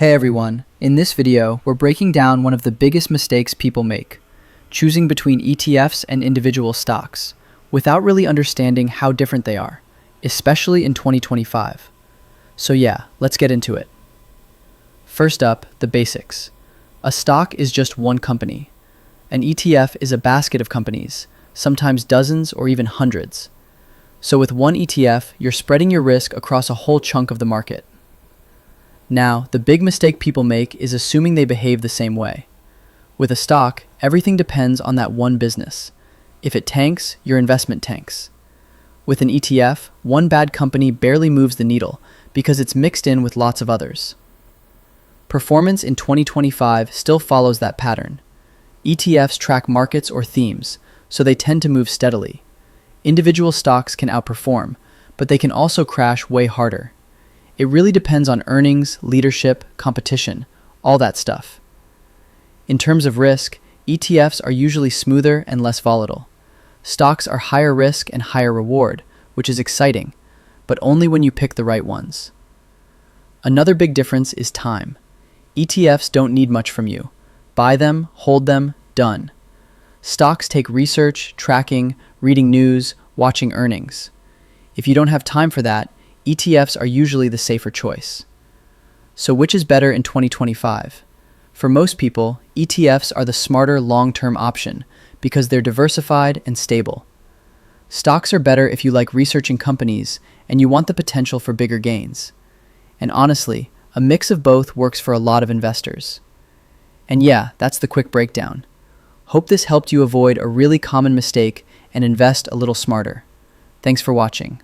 Hey everyone, in this video, we're breaking down one of the biggest mistakes people make, choosing between ETFs and individual stocks, without really understanding how different they are, especially in 2025. So yeah, let's get into it. First up, the basics. A stock is just one company. An ETF is a basket of companies, sometimes dozens or even hundreds. So with one ETF, you're spreading your risk across a whole chunk of the market. Now, the big mistake people make is assuming they behave the same way. With a stock, everything depends on that one business. If it tanks, your investment tanks. With an ETF, one bad company barely moves the needle because it's mixed in with lots of others. Performance in 2025 still follows that pattern. ETFs track markets or themes, so they tend to move steadily. Individual stocks can outperform, but they can also crash way harder. It really depends on earnings, leadership, competition, all that stuff. In terms of risk, ETFs are usually smoother and less volatile. Stocks are higher risk and higher reward, which is exciting, but only when you pick the right ones. Another big difference is time. ETFs don't need much from you. Buy them, hold them, done. Stocks take research, tracking, reading news, watching earnings. If you don't have time for that, ETFs are usually the safer choice. So which is better in 2025? For most people, ETFs are the smarter long-term option because they're diversified and stable. Stocks are better if you like researching companies and you want the potential for bigger gains. And honestly, a mix of both works for a lot of investors. And yeah, that's the quick breakdown. Hope this helped you avoid a really common mistake and invest a little smarter. Thanks for watching.